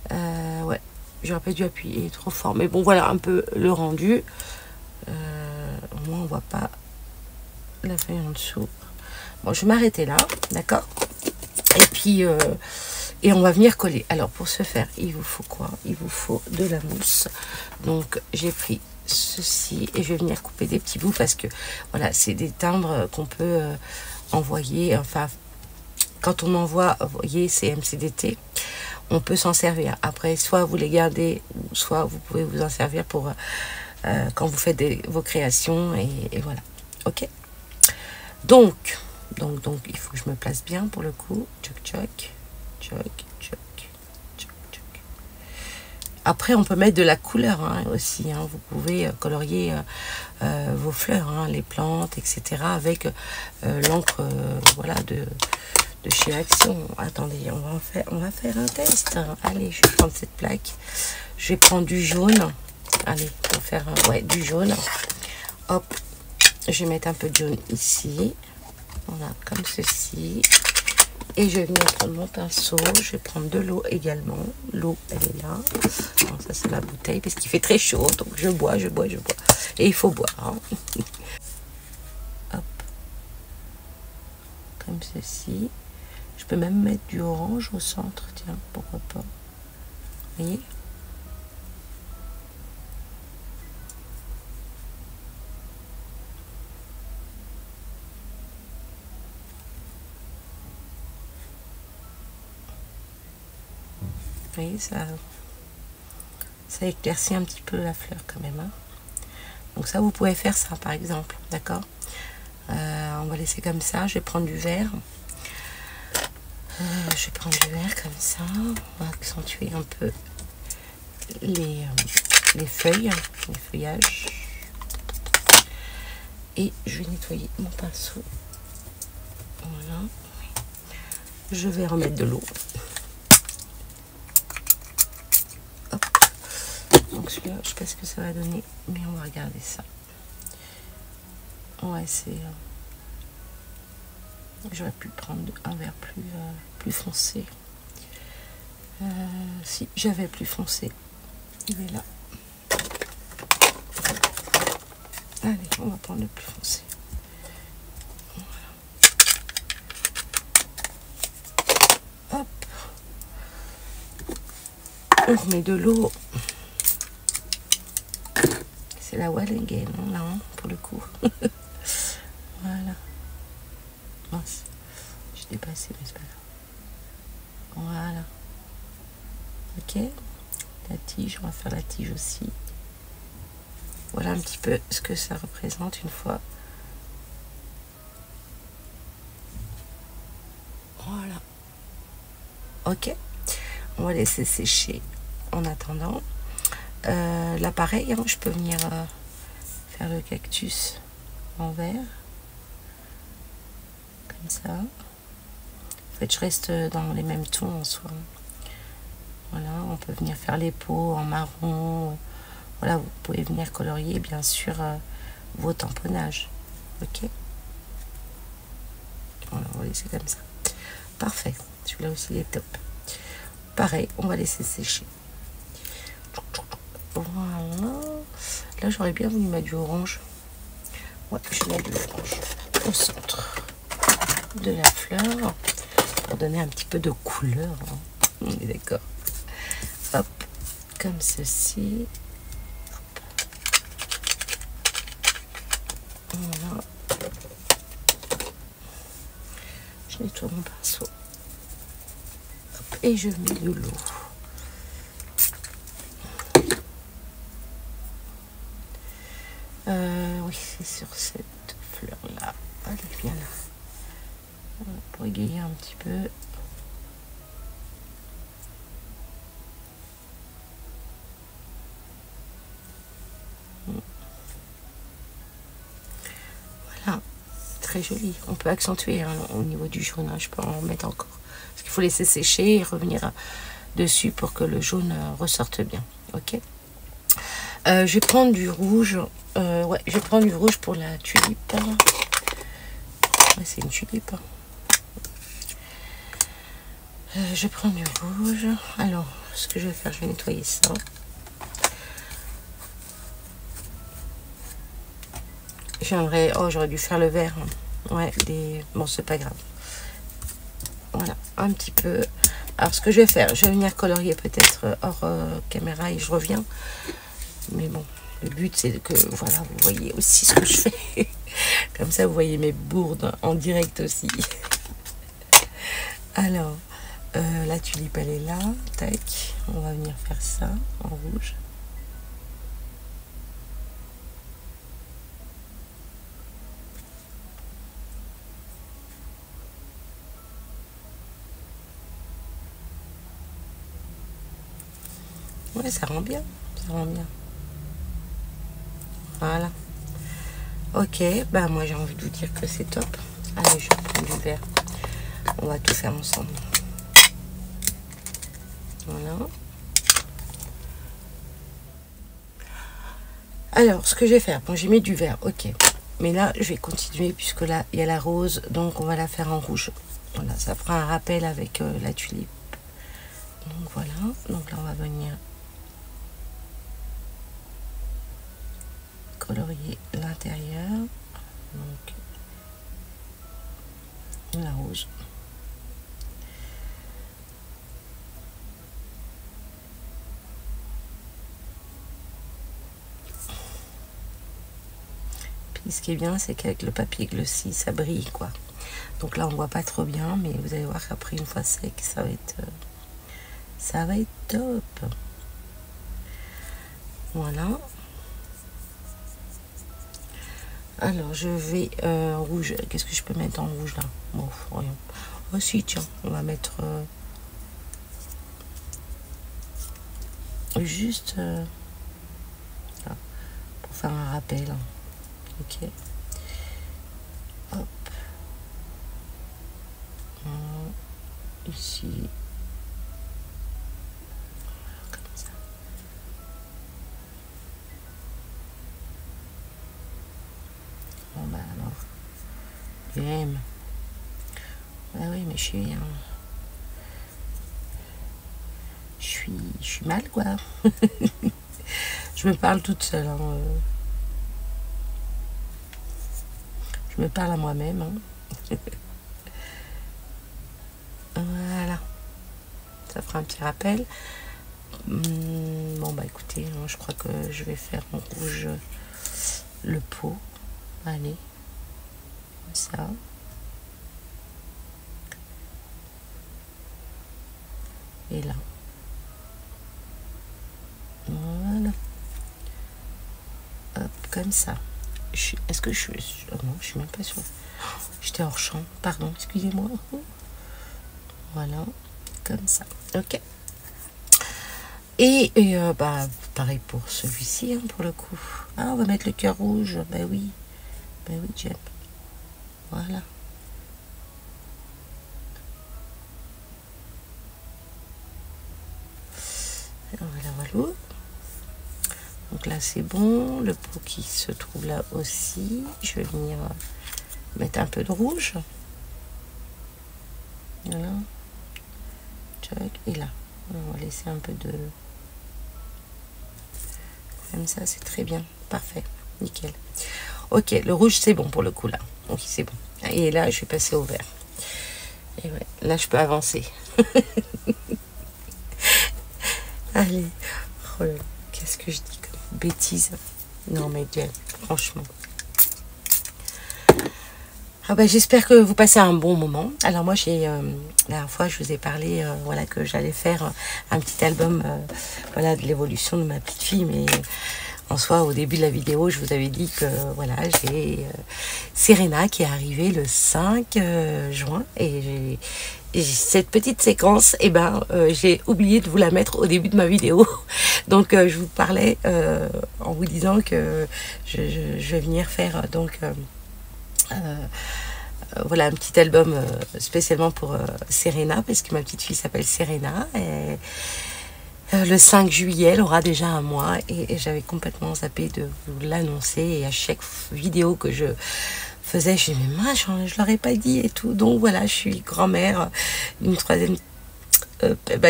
Ouais, j'aurais pas dû appuyer trop fort. Mais bon, voilà un peu le rendu. Au moins, on voit pas la feuille en dessous. Bon, je vais m'arrêter là. D'accord? Et puis... et on va venir coller. Alors pour ce faire, il vous faut quoi? Il vous faut de la mousse. Donc j'ai pris ceci et je vais venir couper des petits bouts parce que voilà, c'est des timbres qu'on peut envoyer. Enfin, quand on envoie, vous voyez, c'est MCDT, on peut s'en servir. Après, soit vous les gardez, soit vous pouvez vous en servir pour quand vous faites vos créations et voilà. Ok. Donc, il faut que je me place bien pour le coup. Tchoc, tchoc. Après, on peut mettre de la couleur hein, aussi. Hein. Vous pouvez colorier vos fleurs, hein, les plantes, etc. avec l'encre voilà, de chez Action. Attendez, on va faire un test. Allez, je vais prendre cette plaque. Je vais prendre du jaune. Allez, on va faire ouais, du jaune. Hop, je vais mettre un peu de jaune ici. Voilà, comme ceci. Et je vais venir prendre mon pinceau, je vais prendre de l'eau également. L'eau, elle est là. Alors ça, c'est la bouteille parce qu'il fait très chaud. Donc je bois. Et il faut boire. Hein. Hop. Comme ceci. Je peux même mettre du orange au centre. Tiens, pourquoi pas. Vous voyez ? Vous voyez, ça éclaircit un petit peu la fleur quand même. Hein. Donc ça, vous pouvez faire ça par exemple, d'accord? On va laisser comme ça. Je vais prendre du vert. Je vais prendre du vert comme ça. On va accentuer un peu les feuilles, les feuillages. Et je vais nettoyer mon pinceau. Voilà. Je vais remettre de l'eau. Donc celui-là, je sais pas ce que ça va donner, mais on va regarder ça. Ouais, c'est... J'aurais pu prendre un vert plus foncé. Si j'avais plus foncé, il est là. Allez, on va prendre le plus foncé. Voilà. Hop. On remet de l'eau. C'est la Wallengen, là, hein, pour le coup. Voilà. Mince. J'ai dépassé, mais c'est pas grave. Voilà. Ok. La tige, on va faire la tige aussi. Voilà un petit peu ce que ça représente une fois. Voilà. Ok. On va laisser sécher en attendant. Là pareil, hein, je peux venir faire le cactus en vert. Comme ça. En fait, je reste dans les mêmes tons en soi. Voilà, on peut venir faire les peaux en marron. Voilà, vous pouvez venir colorier bien sûr vos tamponnages. Ok. Voilà, on va laisser comme ça. Parfait. Celui-là aussi il est top. Pareil, on va laisser sécher. Voilà. Là, j'aurais bien voulu mettre du orange. Ouais, je mets du orange au centre. de la fleur pour donner un petit peu de couleur, hein. On est d'accord. Hop, comme ceci. Voilà. Je nettoie mon pinceau. Hop, et je mets de l'eau. Oui, c'est sur cette fleur-là. Allez, viens là. Voilà, pour égayer un petit peu. Voilà, très joli. On peut accentuer hein, au niveau du jaune. Hein. Je peux en mettre encore. Parce qu'il faut laisser sécher et revenir dessus pour que le jaune ressorte bien. Ok. Je vais prendre du rouge. Ouais, je vais prendre du rouge pour la tulipe. Ouais, c'est une tulipe. Je prends du rouge. Alors, ce que je vais faire, je vais nettoyer ça. J'aimerais... Oh, j'aurais dû faire le vert. Ouais, bon, c'est pas grave. Voilà, un petit peu. Alors, ce que je vais faire, je vais venir colorier peut-être hors caméra et je reviens. Mais bon, le but, c'est que, voilà, vous voyez aussi ce que je fais. Comme ça, vous voyez mes bourdes en direct aussi. Alors, la tulipe, elle est là. Tac, on va venir faire ça en rouge. Ouais, ça rend bien. Ça rend bien. Voilà. Ok, bah moi j'ai envie de vous dire que c'est top. Allez, je prends du vert. On va tout faire ensemble. Voilà. Alors, ce que je vais faire, bon j'ai mis du vert, ok. Mais là, je vais continuer puisque là, il y a la rose, donc on va la faire en rouge. Voilà, ça fera un rappel avec la tulipe. Donc voilà, donc là on va venir colorier l'intérieur. Donc la rose. Puis ce qui est bien, c'est qu'avec le papier glossy, ça brille quoi. Donc là on voit pas trop bien, mais vous allez voir qu'après une fois sec, ça va être top. Voilà. Alors je vais rouge. Qu'est-ce que je peux mettre en rouge là? Bon, rien. Oh si, tiens, on va mettre juste là, pour faire un rappel. Ok. Hop. Ici. Comme ça. Bon bah alors. J'aime. Ah oui, mais je suis mal quoi. Je me parle toute seule. Hein. Je me parle à moi-même. Hein. Voilà. Ça fera un petit rappel. Bon bah écoutez, hein, je crois que je vais faire en rouge le pot. Allez. Comme ça. Et là. Voilà. Hop, comme ça. Est-ce que je suis... Oh non, je suis même pas sûre. J'étais hors champ. Pardon, excusez-moi. Voilà. Comme ça. Ok. Et bah, pareil pour celui-ci, hein, pour le coup. Ah, on va mettre le cœur rouge. Bah oui. Bah oui, j'aime. Voilà. Voilà, voilà. Donc là, c'est bon. Le pot qui se trouve là aussi. Je vais venir mettre un peu de rouge. Voilà. Et là, on va laisser un peu de... Comme ça, c'est très bien. Parfait. Nickel. Ok, le rouge, c'est bon pour le coup, là. Donc, c'est bon. Et là, je vais passer au vert. Et ouais, là, je peux avancer. Allez. Oh là là, qu'est-ce que je dis comme bêtise. Non, mais Jen, franchement. Ah bah, j'espère que vous passez un bon moment. Alors moi, la dernière fois, je vous ai parlé voilà, que j'allais faire un petit album voilà, de l'évolution de ma petite fille. Mais en soi, au début de la vidéo, je vous avais dit que voilà, j'ai Serena qui est arrivée le 5 juin. Et cette petite séquence, eh ben, j'ai oublié de vous la mettre au début de ma vidéo. Donc, je vous parlais en vous disant que je vais venir faire donc... voilà un petit album spécialement pour Serena, parce que ma petite fille s'appelle Serena, et le 5 juillet elle aura déjà un mois, et j'avais complètement zappé de vous l'annoncer, et à chaque vidéo que je faisais, je disais mais mince, je l'aurais pas dit et tout. Donc voilà, je suis grand-mère d'une troisième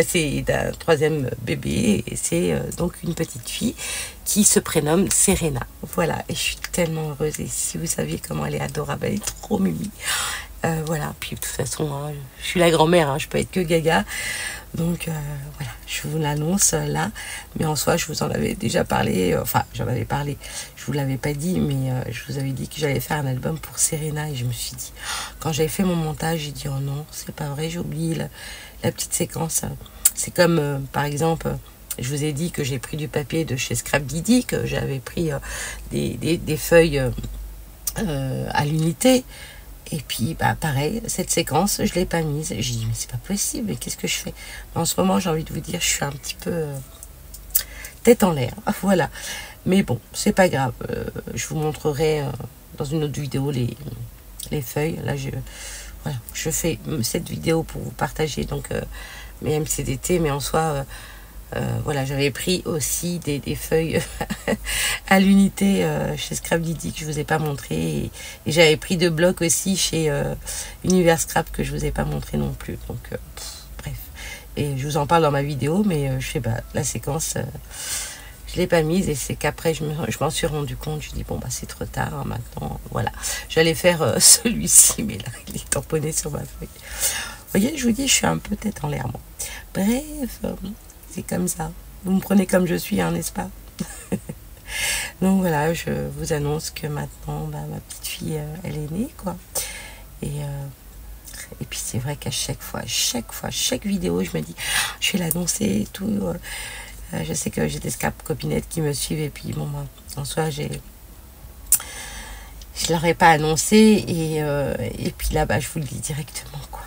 c'est d'un troisième bébé, et c'est donc une petite fille qui se prénomme Serena. Voilà, et je suis tellement heureuse, et si vous saviez comment elle est adorable, elle est trop mimi. Voilà, puis de toute façon, hein, je suis la grand-mère, hein, je peux être que gaga. Donc voilà, je vous l'annonce là, mais en soi, je vous en avais déjà parlé, enfin, j'en avais parlé, je vous l'avais pas dit, mais je vous avais dit que j'allais faire un album pour Serena, et je me suis dit, quand j'avais fait mon montage, j'ai dit, oh non, c'est pas vrai, j'ai oublié la petite séquence. C'est comme, par exemple, je vous ai dit que j'ai pris du papier de chez Scrap Didi, que j'avais pris des feuilles à l'unité. Et puis, bah, pareil, cette séquence, je ne l'ai pas mise. J'ai dit, mais c'est pas possible, mais qu'est-ce que je fais? En ce moment, j'ai envie de vous dire, je suis un petit peu tête en l'air. Voilà. Mais bon, c'est pas grave. Je vous montrerai dans une autre vidéo les feuilles. Là, voilà, je fais cette vidéo pour vous partager donc mes MCDT, mais en soi... voilà, j'avais pris aussi des feuilles à l'unité chez Scrap Didi que je vous ai pas montré, et j'avais pris 2 blocs aussi chez Univers Scrap que je vous ai pas montré non plus. Donc bref, et je vous en parle dans ma vidéo, mais je sais pas, la séquence je l'ai pas mise, et c'est qu'après je m'en suis rendu compte. Je dis bon bah c'est trop tard, hein, maintenant. Voilà, j'allais faire celui-ci, mais là il est tamponné sur ma feuille. Vous voyez, je vous dis, je suis un peu tête en l'air moi. Bref. C'est comme ça. Vous me prenez comme je suis, hein, n'est-ce pas? Donc voilà, je vous annonce que maintenant, bah, ma petite fille, elle est née, quoi. Et puis c'est vrai qu'à chaque fois, chaque vidéo, je me dis, je vais l'annoncer et tout. Je sais que j'ai des copinettes qui me suivent, et puis bon, moi, en soi, je leur ai pas annoncé, et puis là, bah, je vous le dis directement, quoi.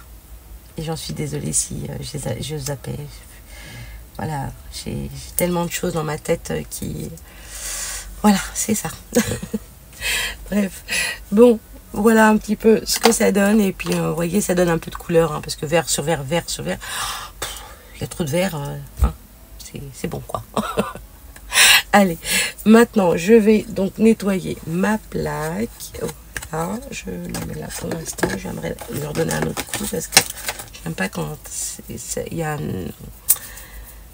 Et j'en suis désolée si je zappais. Voilà, j'ai tellement de choses dans ma tête qui... Voilà, c'est ça. Bref, bon, voilà un petit peu ce que ça donne. Et puis, vous voyez, ça donne un peu de couleur, hein, parce que vert sur vert, vert sur vert, il y a trop de vert, hein, c'est bon, quoi. Allez, maintenant, je vais donc nettoyer ma plaque. Voilà, je la mets là pour l'instant. J'aimerais leur donner un autre coup, parce que j'aime pas quand il y a...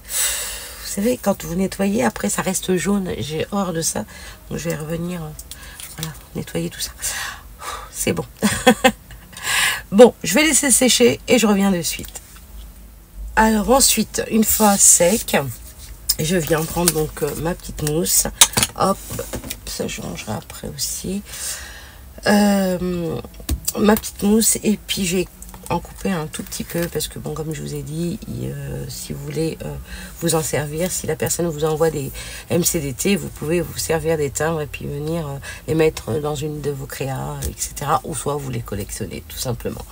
Vous savez, quand vous nettoyez, après ça reste jaune. J'ai horreur de ça. Donc je vais revenir, voilà, nettoyer tout ça. C'est bon. Bon, je vais laisser sécher et je reviens de suite. Alors ensuite, une fois sec, je viens prendre donc ma petite mousse. Hop, ça je rangerai après aussi. Ma petite mousse, et puis j'ai en couper un tout petit peu, parce que bon, comme je vous ai dit, si vous voulez vous en servir, si la personne vous envoie des MCDT, vous pouvez vous servir des timbres et puis venir les mettre dans une de vos créas, etc., ou soit vous les collectionnez tout simplement.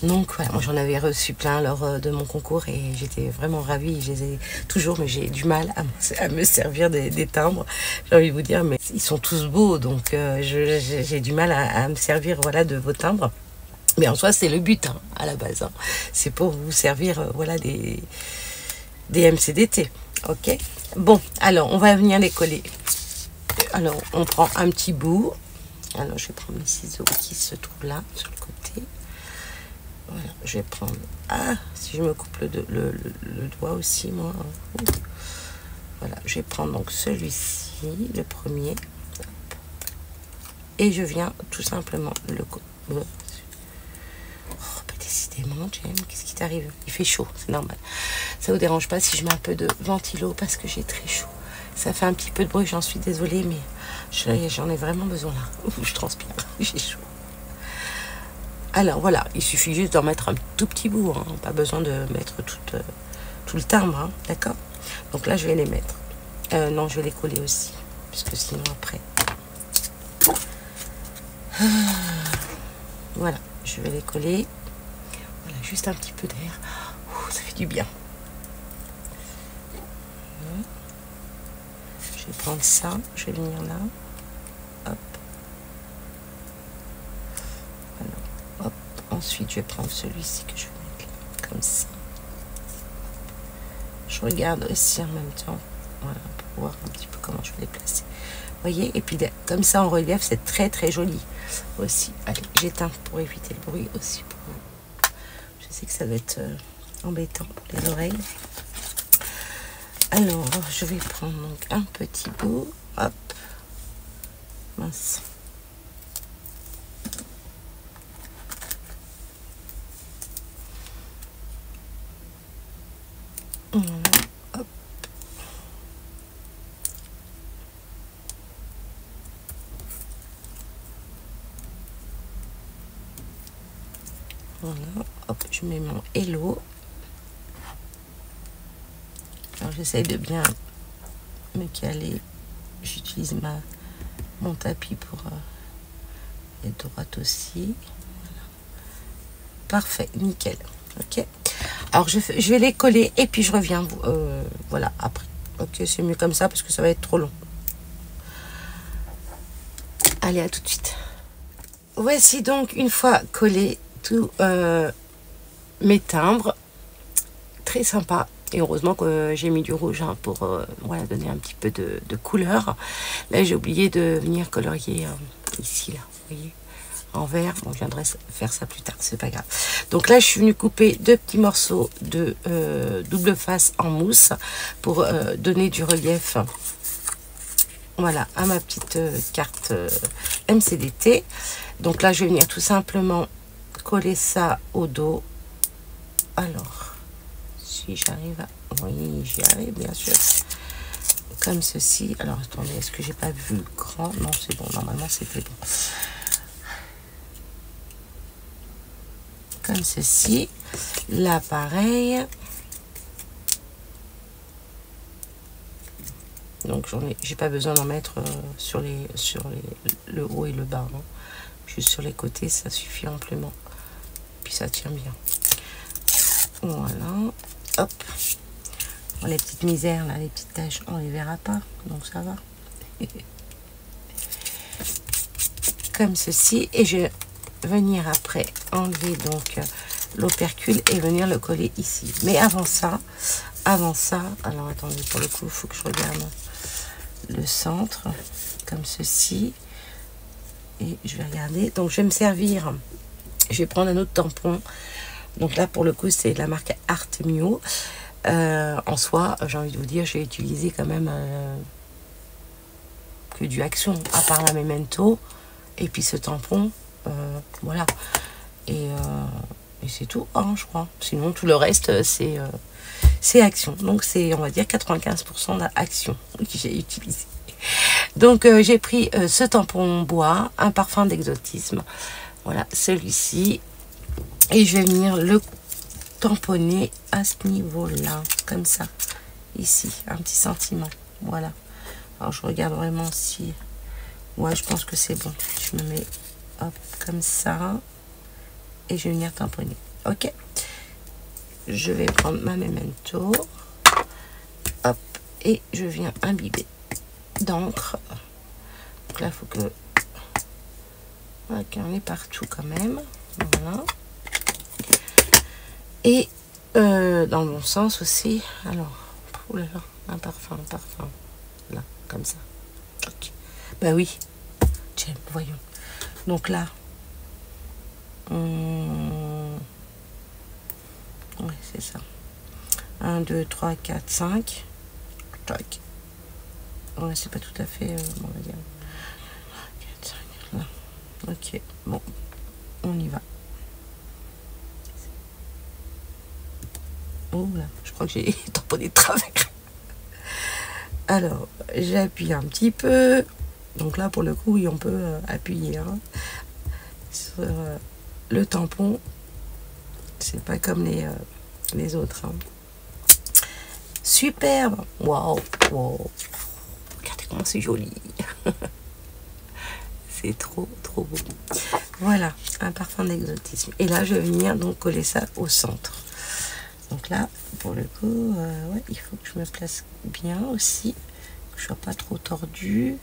Donc voilà, moi j'en avais reçu plein lors de mon concours, et j'étais vraiment ravie. Je les ai toujours, mais j'ai du mal à me servir des timbres, j'ai envie de vous dire, mais ils sont tous beaux, donc j'ai du mal à me servir, voilà, de vos timbres. Mais en soi, c'est le but, hein, à la base. Hein. C'est pour vous servir, voilà, des MCDT. Ok. Bon, alors, on va venir les coller. Alors, on prend un petit bout. Alors, je vais prendre mes ciseaux qui se trouvent là, sur le côté. Voilà, je vais prendre... Ah, si je me coupe le doigt aussi, moi. Voilà, je vais prendre donc celui-ci, le premier. Et je viens tout simplement le couper. Décidément, Jem, qu'est-ce qui t'arrive? Il fait chaud, c'est normal. Ça vous dérange pas si je mets un peu de ventilo parce que j'ai très chaud. Ça fait un petit peu de bruit, j'en suis désolée, mais j'en ai vraiment besoin là. Je transpire, j'ai chaud. Alors voilà, il suffit juste d'en mettre un tout petit bout, hein. Pas besoin de mettre tout le timbre, hein, d'accord? Donc là, je vais les mettre. Non, je vais les coller aussi, puisque sinon après... Voilà, je vais les coller. Voilà, juste un petit peu d'air. Ça fait du bien. Je vais prendre ça, je vais venir là. Hop. Alors, hop. Ensuite, je vais prendre celui-ci que je vais mettre là, comme ça. Je regarde aussi en même temps. Voilà, pour voir un petit peu comment je vais les placer. Vous voyez, et puis comme ça en relief, c'est très très joli aussi. Allez, j'éteins pour éviter le bruit aussi pour vous. Je sais que ça doit être embêtant pour les oreilles. Alors, je vais prendre donc un petit bout. Hop. Mince. Voilà. Hop. Voilà. Hop, je mets mon hello. Alors, j'essaye de bien me caler. J'utilise mon tapis pour être droite aussi. Voilà. Parfait, nickel. Ok. Alors, je vais les coller et puis je reviens. Voilà, après. Ok, c'est mieux comme ça parce que ça va être trop long. Allez, à tout de suite. Voici donc une fois collé tous mes timbres. Très sympa. Et heureusement que j'ai mis du rouge hein, pour voilà, donner un petit peu de couleur. Là, j'ai oublié de venir colorier ici, là, vous voyez, en vert. Bon, je viendrai faire ça plus tard, c'est pas grave. Donc là, je suis venue couper 2 petits morceaux de double face en mousse pour donner du relief. Voilà, à ma petite carte MCDT. Donc là, je vais venir tout simplement coller ça au dos. Alors... si j'arrive à... oui, j'y arrive, bien sûr. Comme ceci. Alors, attendez, est-ce que j'ai pas vu le grand? Non, c'est bon. Normalement, c'était bon. Comme ceci. Là, pareil. Donc, j'ai pas besoin d'en mettre sur le haut et le bas. Hein. Juste sur les côtés, ça suffit amplement. Puis, ça tient bien. Voilà. Hop. Bon, les petites misères, là, les petites taches, on les verra pas. Donc, ça va. Comme ceci. Et je vais venir après enlever donc l'opercule et venir le coller ici. Mais avant ça, alors attendez, pour le coup, il faut que je regarde le centre. Comme ceci. Et je vais regarder. Donc, je vais me servir. Je vais prendre un autre tampon. Donc là, pour le coup, c'est de la marque Artemio. En soi, j'ai envie de vous dire, j'ai utilisé quand même que du Action, à part la Memento. Et puis ce tampon, voilà. Et c'est tout, hein, je crois. Sinon, tout le reste, c'est Action. Donc, c'est, on va dire, 95% d'Action que j'ai utilisé. Donc, j'ai pris ce tampon bois, un parfum d'exotisme. Voilà, celui-ci. Et je vais venir le tamponner à ce niveau-là, comme ça, ici, un petit sentiment, voilà. Alors, je regarde vraiment si... ouais, je pense que c'est bon. Je me mets, hop, comme ça, et je vais venir tamponner, ok. Je vais prendre ma Memento, hop, et je viens imbiber d'encre. Donc là, il faut que... voilà, qu'il y en ait partout quand même, voilà. Et dans le bon sens aussi. Alors, oulala, un parfum, là, comme ça. Okay. Bah oui, tiens, voyons. Donc là, ouais, c'est ça. 1, 2, 3, 4, 5. Tac. Ouais, c'est pas tout à fait, on va dire. 4, 5, là. Ok, bon, on y va. Oh là, je crois que j'ai tamponné de travers. Alors, j'appuie un petit peu. Donc là, pour le coup, oui, on peut appuyer hein, sur le tampon. C'est pas comme les autres. Hein. Superbe. Waouh, wow. Regardez comment c'est joli. C'est trop, trop beau. Voilà, un parfum d'exotisme. Et là, je vais venir donc coller ça au centre. Donc là, pour le coup, ouais, il faut que je me place bien aussi, que je sois pas trop tordue.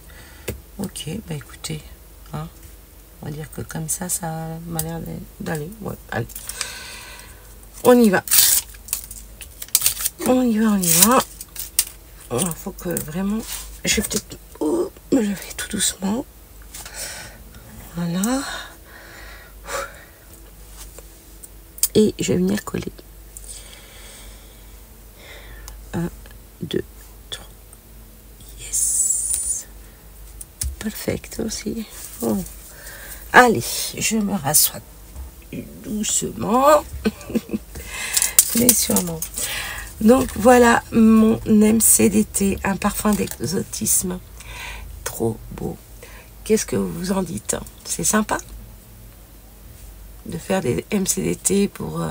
Ok, bah écoutez, hein, on va dire que comme ça m'a l'air d'aller. Ouais, allez, on y va. On y va, on y va. Il faut que vraiment, je vais peut-être, je vais tout doucement. Voilà. Et je vais venir coller. 1, 2, 3. Yes. Perfect aussi. Oh. Allez, je me rassois doucement. Mais sûrement. Donc voilà mon MCDT, un parfum d'exotisme. Trop beau. Qu'est-ce que vous en dites? C'est sympa de faire des MCDT pour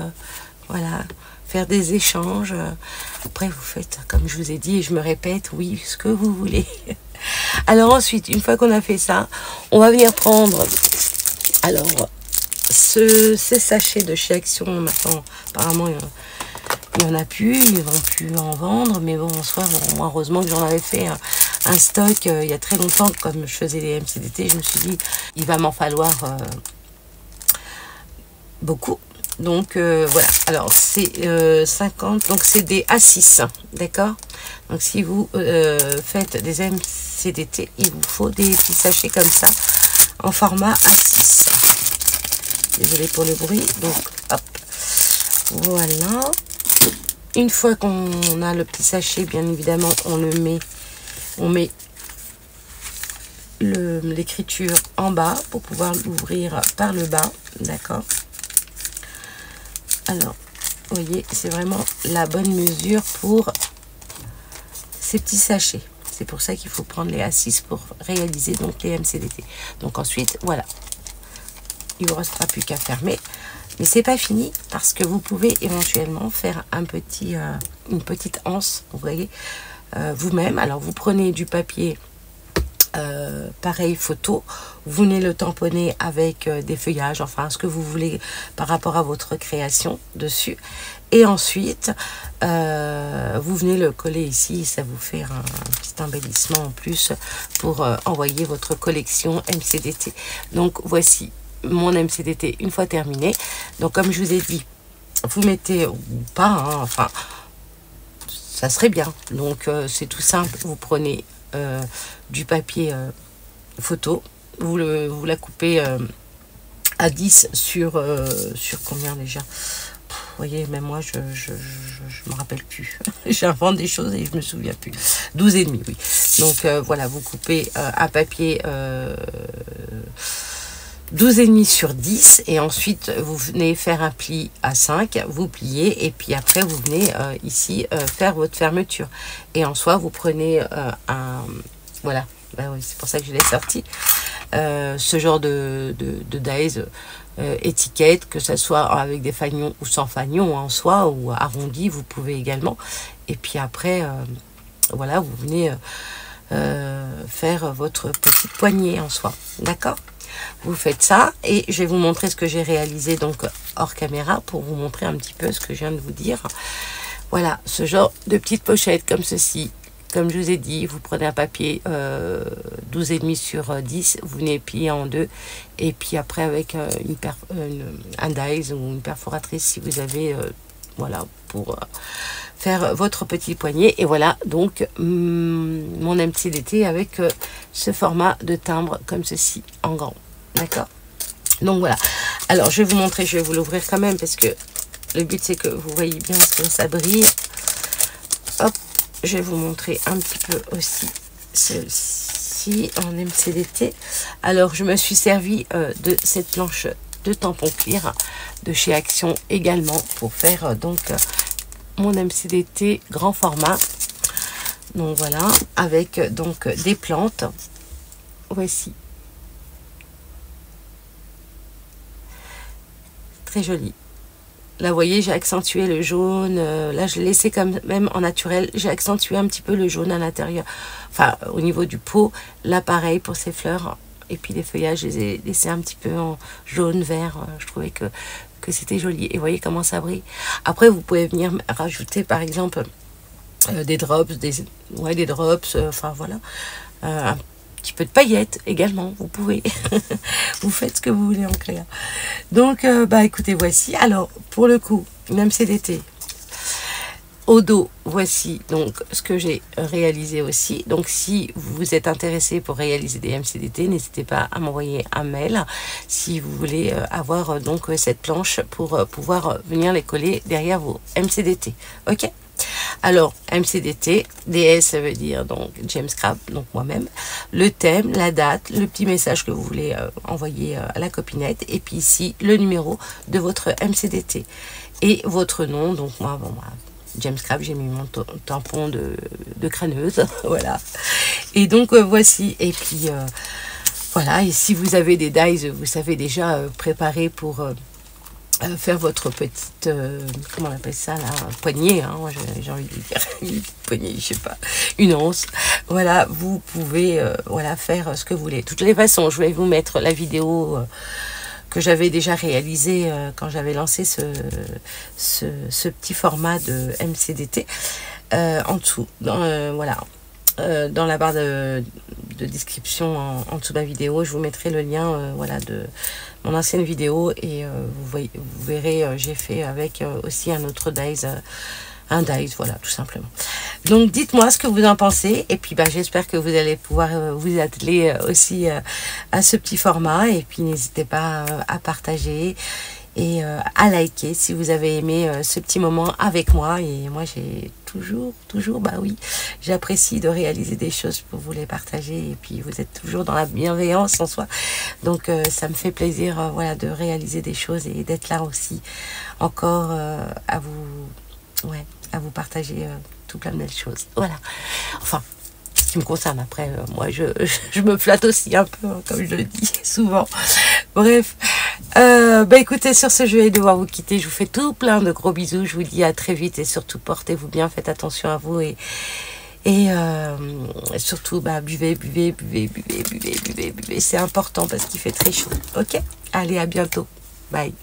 voilà, faire des échanges. Après, vous faites, comme je vous ai dit, et je me répète, oui, ce que vous voulez. Alors ensuite, une fois qu'on a fait ça, on va venir prendre, alors, ces sachets de chez Action. Maintenant, apparemment, il n'y en a plus, ils ne vont plus en vendre. Mais bon, en soi, moi, heureusement que j'en avais fait un stock il y a très longtemps. Comme je faisais des MCDT, je me suis dit, il va m'en falloir beaucoup. Donc voilà, alors c'est 50, donc c'est des A6, d'accord. Donc si vous faites des MCDT, il vous faut des petits sachets comme ça en format A6. Désolée pour le bruit. Donc hop, voilà. Une fois qu'on a le petit sachet, bien évidemment, on met l'écriture en bas pour pouvoir l'ouvrir par le bas, d'accord. Alors, vous voyez, c'est vraiment la bonne mesure pour ces petits sachets. C'est pour ça qu'il faut prendre les A6 pour réaliser donc les MCDT. Donc ensuite, voilà. Il ne vous restera plus qu'à fermer. Mais c'est pas fini parce que vous pouvez éventuellement faire une petite anse, vous voyez, vous-même. Alors, vous prenez du papier pareil photo, vous venez le tamponner avec des feuillages, enfin ce que vous voulez par rapport à votre création dessus, et ensuite vous venez le coller ici. Ça vous fait un petit embellissement en plus pour envoyer votre collection MCDT. Donc voici mon MCDT une fois terminé. Donc comme je vous ai dit, vous mettez ou pas, hein, enfin ça serait bien. Donc c'est tout simple, vous prenez du papier photo, vous la coupez à 10 sur combien déjà, vous voyez, même moi je me rappelle plus. J'invente des choses et je me souviens plus. 12,5, oui. Donc voilà, vous coupez un papier 12,5 sur 10, et ensuite vous venez faire un pli à 5, vous pliez, et puis après vous venez ici faire votre fermeture. Et en soi, vous prenez voilà, ben oui, c'est pour ça que je l'ai sorti, ce genre de dies, étiquette, que ce soit avec des fagnons ou sans fagnons en soi, ou arrondi, vous pouvez également. Et puis après, voilà, vous venez faire votre petite poignée en soi, d'accord. Vous faites ça, et je vais vous montrer ce que j'ai réalisé donc hors caméra pour vous montrer un petit peu ce que je viens de vous dire. Voilà, ce genre de petite pochette comme ceci. Comme je vous ai dit, vous prenez un papier 12,5 sur 10, vous venez plier en deux, et puis après avec un dies ou une perforatrice si vous avez, voilà, pour faire votre petit poignet. Et voilà donc mon MCDT avec ce format de timbre comme ceci en grand, d'accord. Donc voilà, alors je vais vous montrer, je vais vous l'ouvrir quand même parce que le but c'est que vous voyez bien que ça brille. Hop, je vais vous montrer un petit peu aussi celle-ci en MCDT. Alors je me suis servi de cette planche de tampon cuir de chez Action également pour faire donc mon MCDT grand format. Donc voilà, avec donc des plantes. Voici. Très joli. Là, vous voyez, j'ai accentué le jaune. Là, je l'ai laissé quand même en naturel. J'ai accentué un petit peu le jaune à l'intérieur. Enfin, au niveau du pot. Là, pareil pour ces fleurs. Et puis les feuillages, je les ai laissés un petit peu en jaune, vert. Je trouvais que c'était joli. Et vous voyez comment ça brille. Après, vous pouvez venir rajouter, par exemple, des drops. Des drops. Enfin, voilà. Un petit peu de paillettes également. Vous pouvez. Vous faites ce que vous voulez en créa. Donc, bah écoutez, voici. Alors, pour le coup, une MCDT. Au dos, voici donc ce que j'ai réalisé aussi. Donc, si vous êtes intéressé pour réaliser des MCDT, n'hésitez pas à m'envoyer un mail si vous voulez avoir donc cette planche pour pouvoir venir les coller derrière vos MCDT. Ok? Alors, MCDT, DS, ça veut dire donc James Crabb, donc moi-même, le thème, la date, le petit message que vous voulez envoyer à la copinette, et puis ici, le numéro de votre MCDT et votre nom. Donc moi, bon, James Crabb, j'ai mis mon tampon de crâneuse, voilà. Et donc, voici, et puis, voilà, et si vous avez des dies, vous savez déjà préparer pour... faire votre petite, comment on appelle ça là, un poignée, hein, moi j'ai envie de dire une poignée, je sais pas, une once. Voilà, vous pouvez voilà, faire ce que vous voulez. De toutes les façons, je vais vous mettre la vidéo que j'avais déjà réalisée quand j'avais lancé ce petit format de MCDT en dessous. Voilà. Dans la barre de description en dessous de la vidéo, je vous mettrai le lien voilà, de mon ancienne vidéo et vous verrez, j'ai fait avec aussi un autre dies, un dies, voilà, tout simplement. Donc dites-moi ce que vous en pensez et puis bah, j'espère que vous allez pouvoir vous atteler aussi à ce petit format et puis n'hésitez pas à partager et à liker si vous avez aimé ce petit moment avec moi. Et moi j'ai toujours, bah oui, j'apprécie de réaliser des choses pour vous les partager et puis vous êtes toujours dans la bienveillance en soi, donc ça me fait plaisir voilà, de réaliser des choses et d'être là aussi encore à vous partager tout plein de belles choses, voilà, enfin ce qui me concerne. Après moi je me flatte aussi un peu hein, comme je le dis souvent. Bref, bah écoutez, sur ce je vais devoir vous quitter. Je vous fais tout plein de gros bisous, je vous dis à très vite et surtout portez-vous bien, faites attention à vous et surtout bah buvez, c'est important parce qu'il fait très chaud. Ok, allez, à bientôt, bye.